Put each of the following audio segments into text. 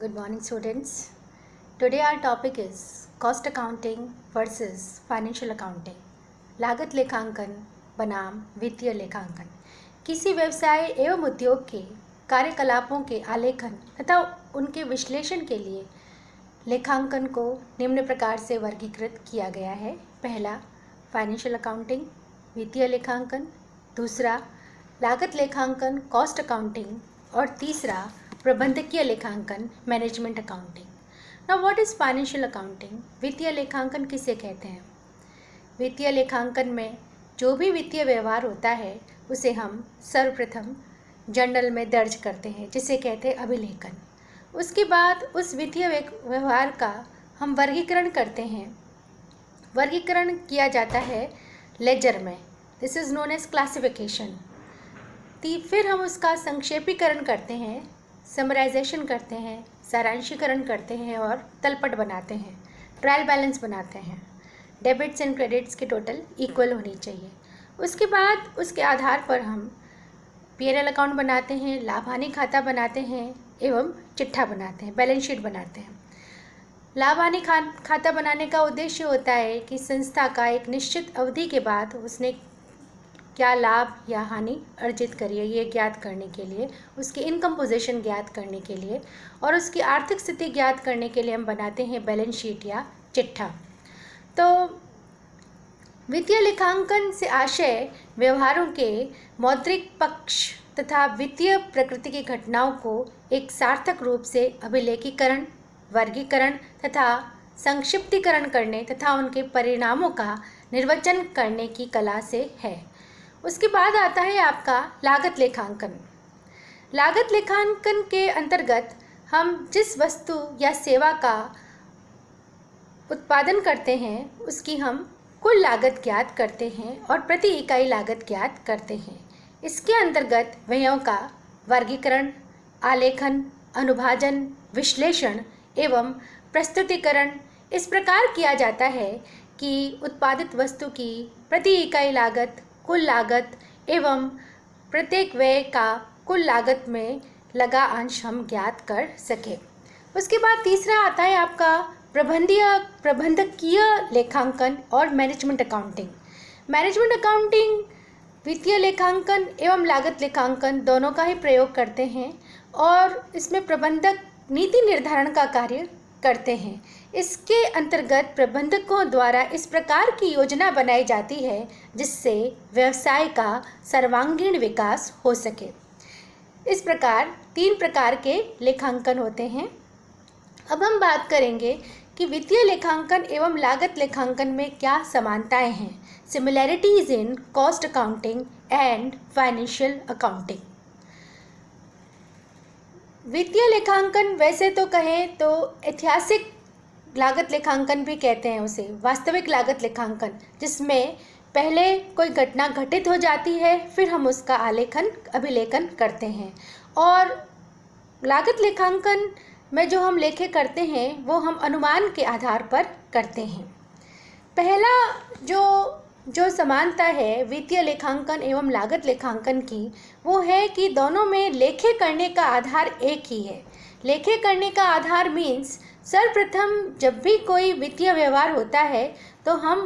Good morning, students. Today our topic is cost accounting versus financial accounting. लागत लेखांकन बनाम वित्तीय लेखांकन किसी व्यवसाय एवं उद्योग के कार्यकलापों के आलेखन तथा उनके विश्लेषण के लिए लेखांकन को निम्न प्रकार से वर्गीकृत किया गया है। पहला, फाइनेंशियल अकाउंटिंग वित्तीय लेखांकन, दूसरा लागत लेखांकन कॉस्ट अकाउंटिंग और तीसरा प्रबंधकीय लेखांकन management accounting. Now what is financial accounting? वित्तीय लेखांकन किसे कहते हैं? वित्तीय लेखांकन में जो भी वित्तीय व्यवहार होता है उसे हम सर्वप्रथम जर्नल में दर्ज करते हैं, जिसे कहते हैं अभिलेखन। उसके बाद उस वित्तीय व्यवहार का हम वर्गीकरण करते हैं। वर्गीकरण किया जाता है लेजर में। This is known as classification. फिर हम उसका संक्षेपीकरण करते हैं, समराइजेशन करते हैं, सारांशीकरण करते हैं और तलपट बनाते हैं, ट्रायल बैलेंस बनाते हैं। डेबिट्स एंड क्रेडिट्स की टोटल इक्वल होनी चाहिए। उसके बाद उसके आधार पर हम P&L अकाउंट बनाते हैं, लाभ हानि खाता बनाते हैं एवं चिट्ठा बनाते हैं, बैलेंस शीट बनाते हैं। लाभ हानि खाता बनाने का उद्देश्य होता है कि संस्था का एक निश्चित अवधि के बाद उसने क्या लाभ या हानि अर्जित करी है ये ज्ञात करने के लिए, उसकी इनकम पोजीशन ज्ञात करने के लिए और उसकी आर्थिक स्थिति ज्ञात करने के लिए हम बनाते हैं बैलेंस शीट या चिट्ठा। तो वित्तीय लेखांकन से आशय व्यवहारों के मौद्रिक पक्ष तथा वित्तीय प्रकृति की घटनाओं को एक सार्थक रूप से अभिलेखीकरण, वर्गीकरण तथा संक्षिप्तीकरण करने तथा उनके परिणामों का निर्वचन करने की कला से है। उसके बाद आता है आपका लागत लेखांकन। लागत लेखांकन के अंतर्गत हम जिस वस्तु या सेवा का उत्पादन करते हैं उसकी हम कुल लागत ज्ञात करते हैं और प्रति इकाई लागत ज्ञात करते हैं। इसके अंतर्गत व्ययों का वर्गीकरण, आलेखन, अनुभाजन, विश्लेषण एवं प्रस्तुतिकरण इस प्रकार किया जाता है कि उत्पादित वस्तु की प्रति इकाई लागत, कुल लागत एवं प्रत्येक व्यय का कुल लागत में लगा अंश हम ज्ञात कर सकें। उसके बाद तीसरा आता है आपका प्रबंधकीय लेखांकन और मैनेजमेंट अकाउंटिंग। मैनेजमेंट अकाउंटिंग वित्तीय लेखांकन एवं लागत लेखांकन दोनों का ही प्रयोग करते हैं और इसमें प्रबंधक नीति निर्धारण का कार्य करते हैं। इसके अंतर्गत प्रबंधकों द्वारा इस प्रकार की योजना बनाई जाती है जिससे व्यवसाय का सर्वांगीण विकास हो सके। इस प्रकार 3 प्रकार के लेखांकन होते हैं। अब हम बात करेंगे कि वित्तीय लेखांकन एवं लागत लेखांकन में क्या समानताएं हैं। Similarities in cost accounting and financial accounting. वित्तीय लेखांकन वैसे तो कहें तो ऐतिहासिक लागत लेखांकन भी कहते हैं उसे, वास्तविक लागत लेखांकन, जिसमें पहले कोई घटना घटित हो जाती है फिर हम उसका अभिलेखन करते हैं। और लागत लेखांकन में जो हम लेखे करते हैं वो हम अनुमान के आधार पर करते हैं। पहला जो समानता है वित्तीय लेखांकन एवं लागत लेखांकन की वो है कि दोनों में लेखे करने का आधार एक ही है। लेखे करने का आधार मीन्स सर्वप्रथम जब भी कोई वित्तीय व्यवहार होता है तो हम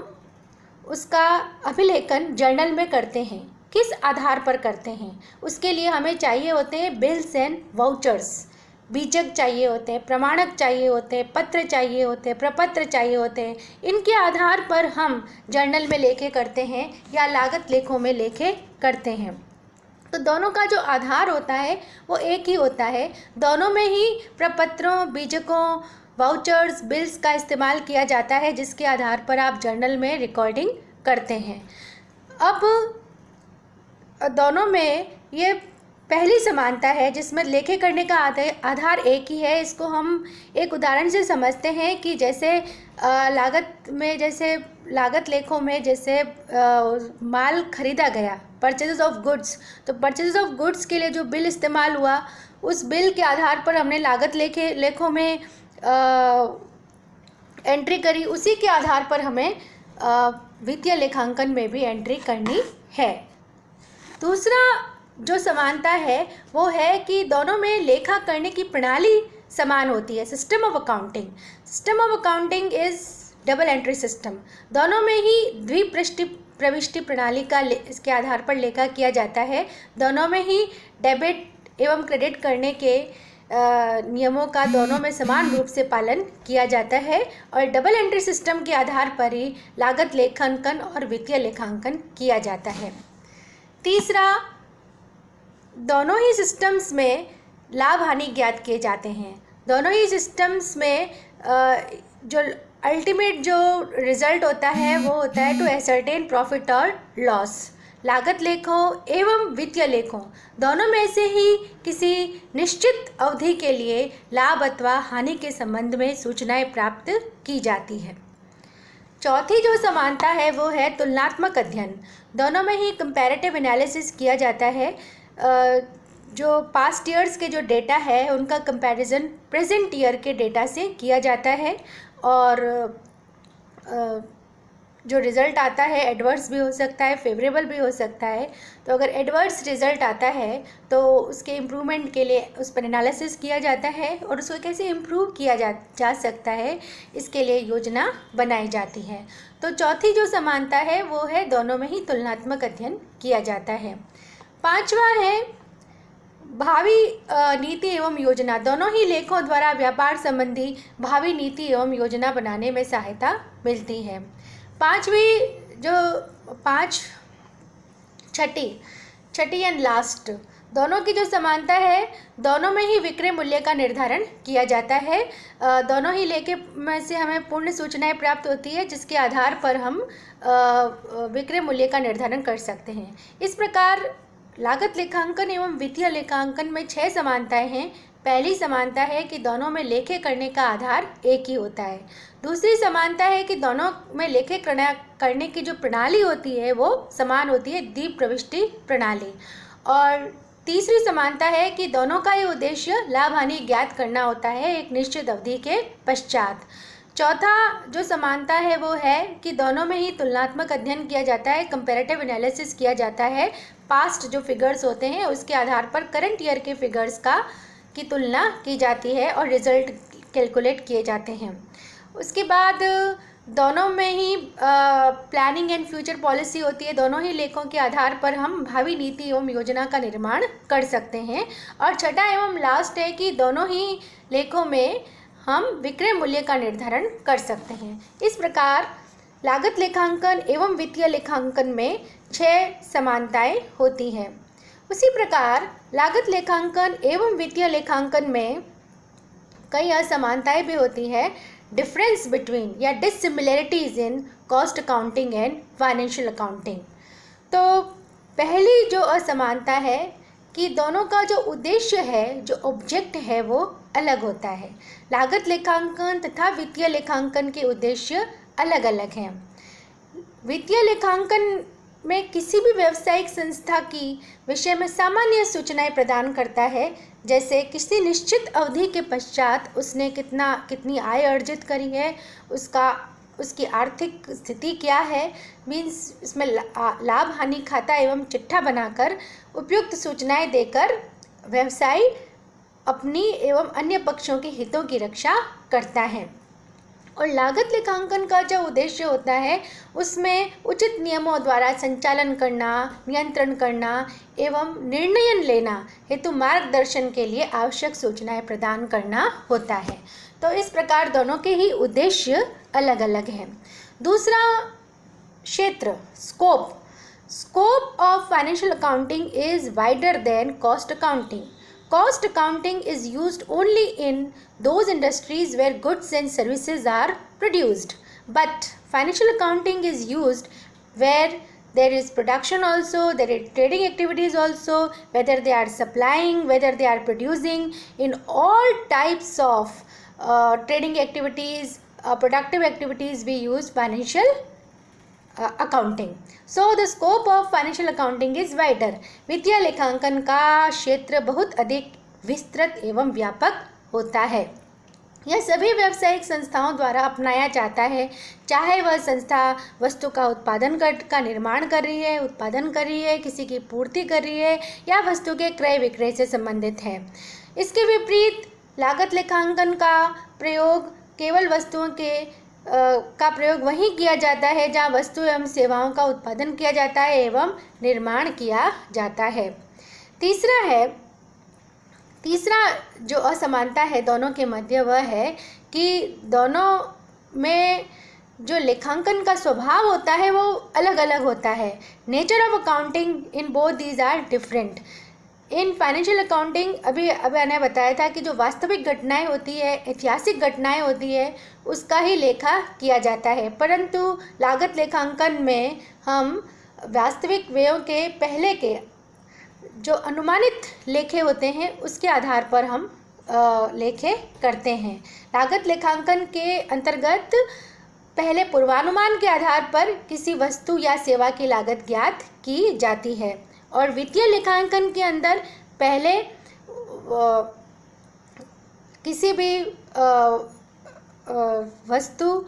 उसका अभिलेखन जर्नल में करते हैं। किस आधार पर करते हैं? उसके लिए हमें चाहिए होते हैं बिल्स एंड वाउचर्स, बीजक चाहिए होते हैं, प्रमाणक चाहिए होते हैं, पत्र चाहिए होते हैं, प्रपत्र चाहिए होते हैं। इनके आधार पर हम जर्नल में लेखे करते हैं या लागत लेखों में लेखे करते हैं। तो दोनों का जो आधार होता है वो एक ही होता है। दोनों में ही प्रपत्रों, बीजकों, वाउचर्स, बिल्स का इस्तेमाल किया जाता है जिसके आधार पर आप जर्नल में रिकॉर्डिंग करते हैं। अब दोनों में ये पहली समानता है जिसमें लेखे करने का आधार एक ही है। इसको हम एक उदाहरण से समझते हैं कि जैसे लागत लेखों में जैसे माल खरीदा गया, परचेजेस ऑफ गुड्स, तो परचेजेस ऑफ गुड्स के लिए जो बिल इस्तेमाल हुआ उस बिल के आधार पर हमने लागत लेखों में एंट्री करी, उसी के आधार पर हमें वित्तीय लेखांकन में भी एंट्री करनी है। दूसरा जो समानता है वो है कि दोनों में लेखा करने की प्रणाली समान होती है। System of accounting is double entry system. दोनों में ही प्रविष्टि प्रणाली का इसके आधार पर लेखा किया जाता है। दोनों में ही डेबिट एवं क्रेडिट करने के नियमों का दोनों में समान रूप से पालन किया जाता है और डबल एंट्री सिस्टम के आधार पर ही लागत लेखांकन और वित्तीय लेखांकन किया जाता है। तीसरा, दोनों ही सिस्टम्स में लाभ हानि ज्ञात किए जाते हैं। दोनों ही सिस्टम्स में जो अल्टीमेट जो रिजल्ट होता है वो होता है टू एसर्टेन प्रॉफिट और लॉस। लागत लेखों एवं वित्तीय लेखों दोनों में से ही किसी निश्चित अवधि के लिए लाभ अथवा हानि के संबंध में सूचनाएं प्राप्त की जाती है। चौथी जो समानता है वो है तुलनात्मक अध्ययन। दोनों में ही कंपैरेटिव एनालिसिस किया जाता है। जो पास्ट ईयर्स के जो डेटा है उनका कंपैरिजन प्रेजेंट ईयर के डेटा से किया जाता है और जो रिज़ल्ट आता है एडवर्स भी हो सकता है, फेवरेबल भी हो सकता है। तो अगर एडवर्स रिज़ल्ट आता है तो उसके इम्प्रूवमेंट के लिए उस पर एनालिसिस किया जाता है और उसको कैसे इम्प्रूव किया जा सकता है इसके लिए योजना बनाई जाती है। तो चौथी जो समानता है वो है दोनों में ही तुलनात्मक अध्ययन किया जाता है। पांचवा है भावी नीति एवं योजना। दोनों ही लेखों द्वारा व्यापार संबंधी भावी नीति एवं योजना बनाने में सहायता मिलती है। छठी एंड लास्ट, दोनों की जो समानता है, दोनों में ही विक्रय मूल्य का निर्धारण किया जाता है। दोनों ही लेखे में से हमें पूर्ण सूचनाएं प्राप्त होती है जिसके आधार पर हम विक्रय मूल्य का निर्धारण कर सकते हैं। इस प्रकार लागत लेखांकन एवं वित्तीय लेखांकन में 6 समानताएं हैं। पहली समानता है कि दोनों में लेखे करने का आधार एक ही होता है। दूसरी समानता है कि दोनों में लेखे करने की जो प्रणाली होती है वो समान होती है, द्वीप प्रविष्टि प्रणाली। और तीसरी समानता है कि दोनों का ये उद्देश्य लाभ हानि ज्ञात करना होता है एक निश्चित अवधि के पश्चात। चौथा जो समानता है वो है कि दोनों में ही तुलनात्मक अध्ययन किया जाता है, कंपैरेटिव एनालिसिस किया जाता है। पास्ट जो फिगर्स होते हैं उसके आधार पर करंट ईयर के फिगर्स की तुलना की जाती है और रिजल्ट कैलकुलेट किए जाते हैं। उसके बाद दोनों में ही प्लानिंग एंड फ्यूचर पॉलिसी होती है। दोनों ही लेखों के आधार पर हम भावी नीति एवं योजना का निर्माण कर सकते हैं। और छठा एवं लास्ट है कि दोनों ही लेखों में हम विक्रय मूल्य का निर्धारण कर सकते हैं। इस प्रकार लागत लेखांकन एवं वित्तीय लेखांकन में 6 समानताएं होती हैं। उसी प्रकार लागत लेखांकन एवं वित्तीय लेखांकन में कई असमानताएं भी होती है। डिफरेंस बिटवीन या dissimilarities in cost accounting and financial accounting. तो पहली जो असमानता है कि दोनों का जो उद्देश्य है, जो ऑब्जेक्ट है वो अलग होता है। लागत लेखांकन तथा वित्तीय लेखांकन के उद्देश्य अलग अलग हैं। वित्तीय लेखांकन में किसी भी व्यावसायिक संस्था की विषय में सामान्य सूचनाएं प्रदान करता है, जैसे किसी निश्चित अवधि के पश्चात उसने कितनी आय अर्जित करी है, उसकी आर्थिक स्थिति क्या है, मीन्स इसमें लाभ हानि खाता एवं चिट्ठा बनाकर उपयुक्त सूचनाएं देकर व्यवसाय अपनी एवं अन्य पक्षों के हितों की रक्षा करता है। और लागत लेखांकन का जो उद्देश्य होता है उसमें उचित नियमों द्वारा संचालन करना, नियंत्रण करना एवं निर्णय लेना हेतु मार्गदर्शन के लिए आवश्यक सूचनाएं प्रदान करना होता है। तो इस प्रकार दोनों के ही उद्देश्य अलग अलग हैं। दूसरा क्षेत्र, scope of financial accounting is wider than cost accounting. Cost accounting is used only in those industries where goods and services are produced. But financial accounting is used where there is production also, there is trading activities also, whether they are supplying, whether they are producing. In all types of trading activities, productive activities, we use financial accounting. So the scope of financial accounting is wider. वित्तीय लेखांकन का क्षेत्र बहुत अधिक विस्तृत एवं व्यापक होता है. यह सभी व्यावसायिक संस्थाओं द्वारा अपनाया जाता है, चाहे वह संस्था वस्तु का उत्पादन का निर्माण कर रही है, उत्पादन कर रही है, किसी की पूर्ति कर रही है या वस्तु के क्रय विक्रय से संबंधित है. इसके विपरीत लागत लेखांकन का प्रयोग केवल वस्तुओं के का प्रयोग वहीं किया जाता है जहाँ वस्तु एवं सेवाओं का उत्पादन किया जाता है एवं निर्माण किया जाता है। तीसरा जो असमानता है दोनों के मध्य वह है कि दोनों में जो लेखांकन का स्वभाव होता है वो अलग अलग होता है। Nature of accounting in both these are different. In financial accounting अभी मैंने बताया था कि जो वास्तविक घटनाएं होती है, ऐतिहासिक घटनाएं होती है, उसका ही लेखा किया जाता है, परंतु लागत लेखांकन में हम वास्तविक व्ययों के पहले के जो अनुमानित लेखे होते हैं उसके आधार पर हम लेखे करते हैं। लागत लेखांकन के अंतर्गत पहले पूर्वानुमान के आधार पर किसी वस्तु या सेवा की लागत ज्ञात की जाती है और वित्तीय लेखांकन के अंदर पहले किसी भी वस्तु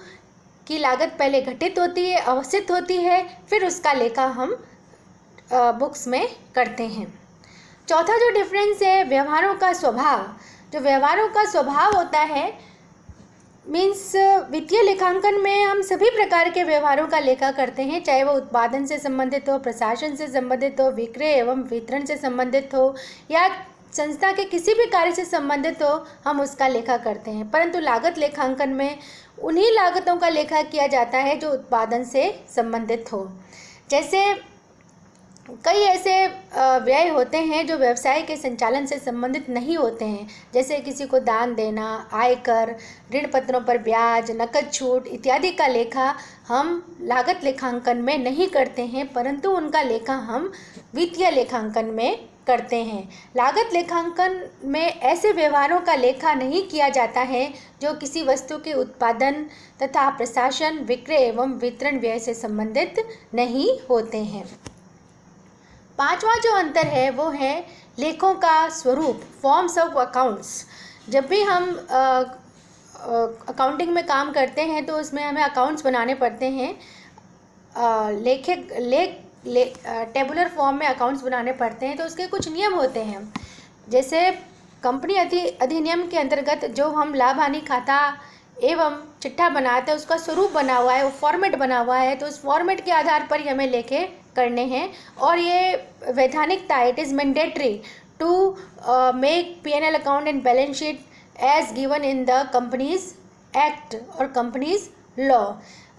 की लागत पहले घटित होती है, अवस्थित होती है, फिर उसका लेखा हम बुक्स में करते हैं। चौथा जो डिफरेंस है व्यवहारों का स्वभाव। जो व्यवहारों का स्वभाव होता है मीन्स वित्तीय लेखांकन में हम सभी प्रकार के व्यवहारों का लेखा करते हैं, चाहे वो उत्पादन से संबंधित हो, प्रशासन से संबंधित हो, विक्रय एवं वितरण से संबंधित हो या संस्था के किसी भी कार्य से संबंधित हो, हम उसका लेखा करते हैं। परंतु लागत लेखांकन में उन्हीं लागतों का लेखा किया जाता है जो उत्पादन से संबंधित हो। जैसे कई ऐसे व्यय होते हैं जो व्यवसाय के संचालन से संबंधित नहीं होते हैं, जैसे किसी को दान देना, आयकर, ऋण पत्रों पर ब्याज, नकद छूट इत्यादि का लेखा हम लागत लेखांकन में नहीं करते हैं, परंतु उनका लेखा हम वित्तीय लेखांकन में करते हैं। लागत लेखांकन में ऐसे व्यवहारों का लेखा नहीं किया जाता है जो किसी वस्तु के उत्पादन तथा प्रशासन, विक्रय एवं वितरण व्यय से संबंधित नहीं होते हैं। पांचवा जो अंतर है वो है लेखों का स्वरूप, फॉर्म्स ऑफ अकाउंट्स। जब भी हम अकाउंटिंग में काम करते हैं तो उसमें हमें अकाउंट्स बनाने पड़ते हैं, टेबुलर फॉर्म में अकाउंट्स बनाने पड़ते हैं। तो उसके कुछ नियम होते हैं, जैसे कंपनी अधिनियम के अंतर्गत जो हम लाभ हानि खाता एवं चिट्ठा बनाते हैं उसका स्वरूप बना हुआ है, वो फॉर्मेट बना हुआ है, तो उस फॉर्मेट के आधार पर ही हमें लेखे करने हैं। और ये वैधानिकता, it is mandatory to make P&L account and balance sheet as given in the companies act और कंपनीज लॉ।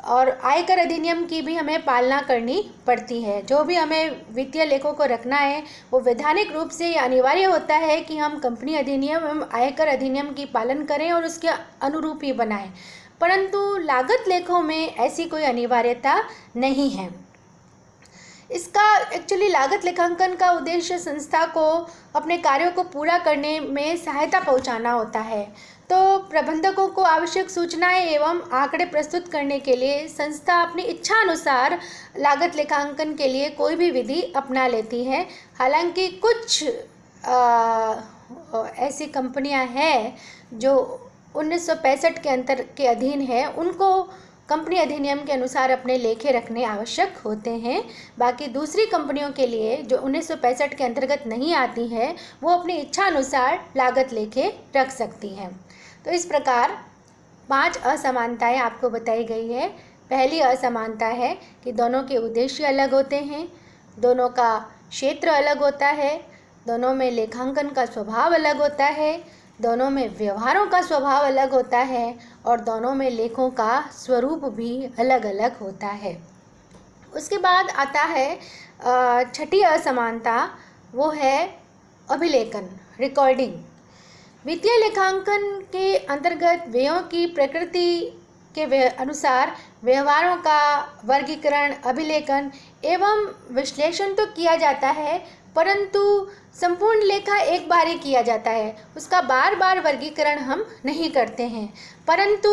और आयकर अधिनियम की भी हमें पालना करनी पड़ती है। जो भी हमें वित्तीय लेखों को रखना है वो वैधानिक रूप से अनिवार्य होता है कि हम कंपनी अधिनियम एवं आयकर अधिनियम की पालन करें और उसके अनुरूप ही बनाएं, परंतु लागत लेखों में ऐसी कोई अनिवार्यता नहीं है। इसका एक्चुअली लागत लेखांकन का उद्देश्य संस्था को अपने कार्यों को पूरा करने में सहायता पहुंचाना होता है। तो प्रबंधकों को आवश्यक सूचनाएं एवं आंकड़े प्रस्तुत करने के लिए संस्था अपनी इच्छा अनुसार लागत लेखांकन के लिए कोई भी विधि अपना लेती है। हालांकि कुछ ऐसी कंपनियां हैं जो 1965 के अधीन है, उनको कंपनी अधिनियम के अनुसार अपने लेखे रखने आवश्यक होते हैं। बाकी दूसरी कंपनियों के लिए जो 1965 के अंतर्गत नहीं आती है वो अपनी इच्छा अनुसार लागत लेखे रख सकती हैं। तो इस प्रकार 5 असमानताएं आपको बताई गई है। पहली असमानता है कि दोनों के उद्देश्य अलग होते हैं, दोनों का क्षेत्र अलग होता है, दोनों में लेखांकन का स्वभाव अलग होता है, दोनों में व्यवहारों का स्वभाव अलग होता है और दोनों में लेखों का स्वरूप भी अलग अलग होता है। उसके बाद आता है छठी असमानता, वो है अभिलेखन, रिकॉर्डिंग। वित्तीय लेखांकन के अंतर्गत व्ययों की प्रकृति के अनुसार व्यवहारों का वर्गीकरण, अभिलेखन एवं विश्लेषण तो किया जाता है, परंतु संपूर्ण लेखा एक बार ही किया जाता है, उसका बार बार वर्गीकरण हम नहीं करते हैं। परंतु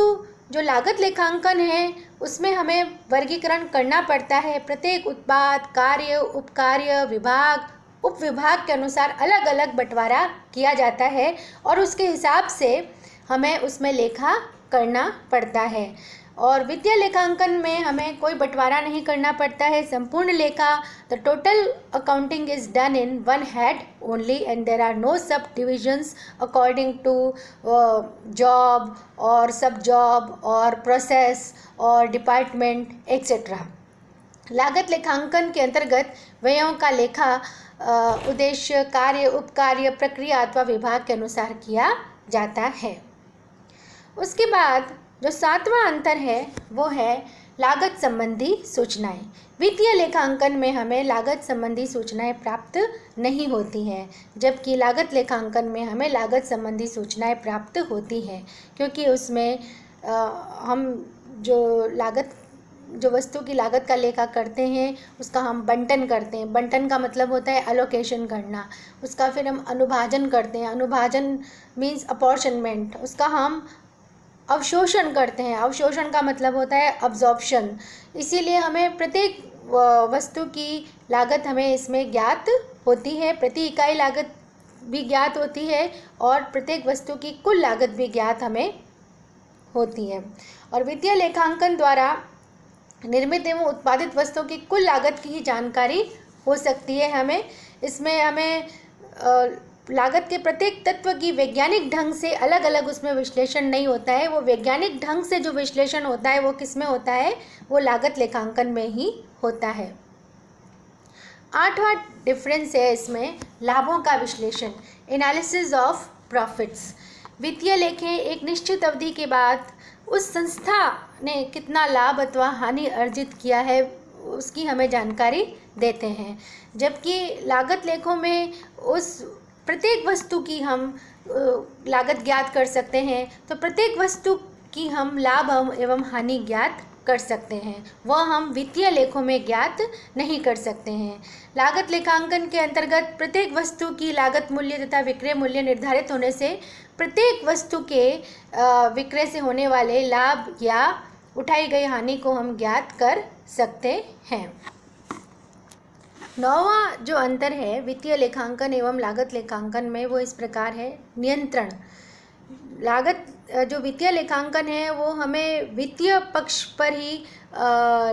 जो लागत लेखांकन है उसमें हमें वर्गीकरण करना पड़ता है। प्रत्येक उत्पाद, कार्य, उपकार्य, विभाग, उपविभाग के अनुसार अलग अलग बंटवारा किया जाता है और उसके हिसाब से हमें उसमें लेखा करना पड़ता है। और वित्तीय लेखांकन में हमें कोई बंटवारा नहीं करना पड़ता है। संपूर्ण लेखा, the total accounting is done in one head only and there are no sub divisions according to job और सब जॉब और प्रोसेस और डिपार्टमेंट एक्सेट्रा। लागत लेखांकन के अंतर्गत व्ययों का लेखा उद्देश्य, कार्य, उपकार्य, प्रक्रिया अथवा विभाग के अनुसार किया जाता है। उसके बाद जो 7वां अंतर है वो है लागत संबंधी सूचनाएं। वित्तीय लेखांकन में हमें लागत संबंधी सूचनाएं प्राप्त नहीं होती हैं, जबकि लागत लेखांकन में हमें लागत संबंधी सूचनाएं प्राप्त होती हैं, क्योंकि उसमें हम जो वस्तु की लागत का लेखा करते हैं उसका हम बंटन करते हैं। बंटन का मतलब होता है एलोकेशन करना। उसका फिर हम अनुभाजन करते हैं। अनुभाजन मीन्स अपॉर्शनमेंट। उसका हम अवशोषण करते हैं। अवशोषण का मतलब होता है अब्जॉर्प्शन। इसीलिए हमें प्रत्येक वस्तु की लागत हमें इसमें ज्ञात होती है। प्रति इकाई लागत भी ज्ञात होती है और प्रत्येक वस्तु की कुल लागत भी ज्ञात हमें होती है। और वित्तीय लेखांकन द्वारा निर्मित एवं उत्पादित वस्तुओं की कुल लागत की ही जानकारी हो सकती है। इसमें हमें लागत के प्रत्येक तत्व की वैज्ञानिक ढंग से अलग अलग उसमें विश्लेषण नहीं होता है। वो वैज्ञानिक ढंग से जो विश्लेषण होता है वो किस में होता है? वो लागत लेखांकन में ही होता है। 8वां डिफरेंस है इसमें लाभों का विश्लेषण, एनालिसिस ऑफ प्रॉफिट्स। वित्तीय लेखें एक निश्चित अवधि के बाद उस संस्था ने कितना लाभ अथवा हानि अर्जित किया है उसकी हमें जानकारी देते हैं, जबकि लागत लेखों में उस प्रत्येक वस्तु की हम लागत ज्ञात कर सकते हैं। तो प्रत्येक वस्तु की हम लाभ एवं हानि ज्ञात कर सकते हैं, वह हम वित्तीय लेखों में ज्ञात नहीं कर सकते हैं। लागत लेखांकन के अंतर्गत प्रत्येक वस्तु की लागत मूल्य तथा विक्रय मूल्य निर्धारित होने से प्रत्येक वस्तु के विक्रय से होने वाले लाभ या उठाई गई हानि को हम ज्ञात कर सकते हैं। 9वां जो अंतर है वित्तीय लेखांकन एवं लागत लेखांकन में वो इस प्रकार है, नियंत्रण। लागत जो वित्तीय लेखांकन है वो हमें वित्तीय पक्ष पर ही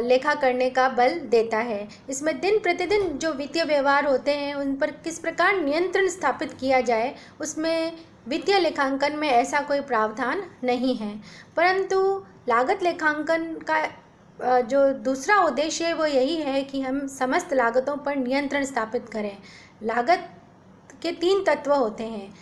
लेखा करने का बल देता है। इसमें दिन प्रतिदिन जो वित्तीय व्यवहार होते हैं उन पर किस प्रकार नियंत्रण स्थापित किया जाए, उसमें वित्तीय लेखांकन में ऐसा कोई प्रावधान नहीं है। परंतु लागत लेखांकन का जो दूसरा उद्देश्य है वो यही है कि हम समस्त लागतों पर नियंत्रण स्थापित करें। लागत के 3 तत्व होते हैं,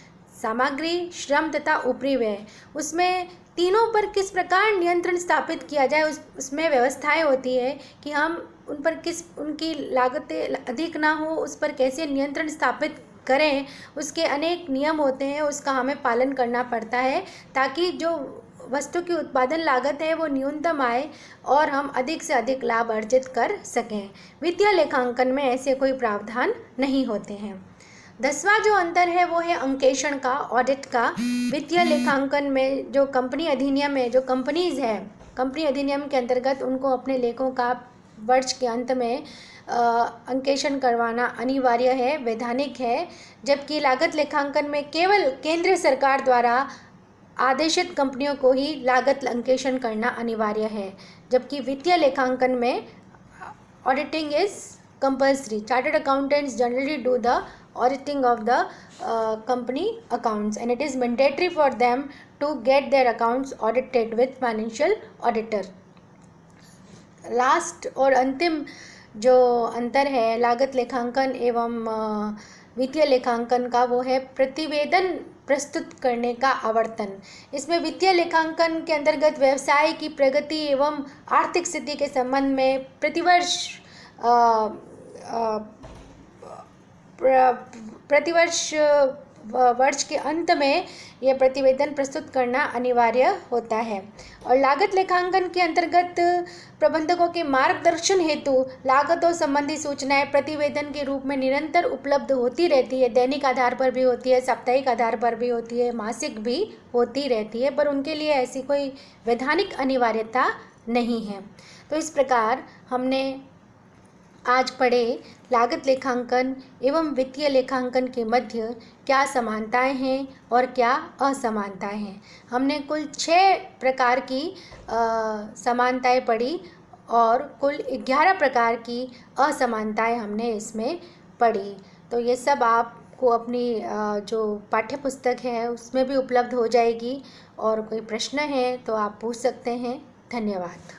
सामग्री, श्रम तथा ऊपरी व्यय। उसमें तीनों पर किस प्रकार नियंत्रण स्थापित किया जाए उसमें व्यवस्थाएं होती है कि हम उन पर उनकी लागतें अधिक ना हो, उस पर कैसे नियंत्रण स्थापित करें, उसके अनेक नियम होते हैं, उसका हमें पालन करना पड़ता है ताकि जो वस्तु की उत्पादन लागत है वो न्यूनतम आए और हम अधिक से अधिक लाभ अर्जित कर सकें। वित्तीय लेखांकन में ऐसे कोई प्रावधान नहीं होते हैं। 10वां जो अंतर है वो है अंकेक्षण का, ऑडिट का। वित्तीय लेखांकन में जो कंपनी अधिनियम में जो कंपनीज है, कंपनी अधिनियम के अंतर्गत उनको अपने लेखों का वर्ष के अंत में अंकेक्षण करवाना अनिवार्य है, वैधानिक है। जबकि लागत लेखांकन में केवल केंद्र सरकार द्वारा आदेशित कंपनियों को ही लागत अंकेक्षण करना अनिवार्य है, जबकि वित्तीय लेखांकन में auditing is compulsory. Chartered accountants generally do the auditing of the company accounts and it is mandatory for them to get their accounts audited with financial auditor. Last और अंतिम जो अंतर है लागत लेखांकन एवं वित्तीय लेखांकन का वो है प्रतिवेदन प्रस्तुत करने का आवर्तन। इसमें वित्तीय लेखांकन के अंतर्गत व्यवसाय की प्रगति एवं आर्थिक स्थिति के संबंध में प्रतिवर्ष वर्ष के अंत में यह प्रतिवेदन प्रस्तुत करना अनिवार्य होता है। और लागत लेखांकन के अंतर्गत प्रबंधकों के मार्गदर्शन हेतु लागतों संबंधी सूचनाएं प्रतिवेदन के रूप में निरंतर उपलब्ध होती रहती है। दैनिक आधार पर भी होती है, साप्ताहिक आधार पर भी होती है, मासिक भी होती रहती है, पर उनके लिए ऐसी कोई वैधानिक अनिवार्यता नहीं है। तो इस प्रकार हमने आज पढ़े लागत लेखांकन एवं वित्तीय लेखांकन के मध्य क्या समानताएं हैं और क्या असमानताएं हैं। हमने कुल 6 प्रकार की समानताएं पढ़ी और कुल 11 प्रकार की असमानताएं हमने इसमें पढ़ी। तो ये सब आपको अपनी जो पाठ्य पुस्तक है उसमें भी उपलब्ध हो जाएगी, और कोई प्रश्न है तो आप पूछ सकते हैं। धन्यवाद।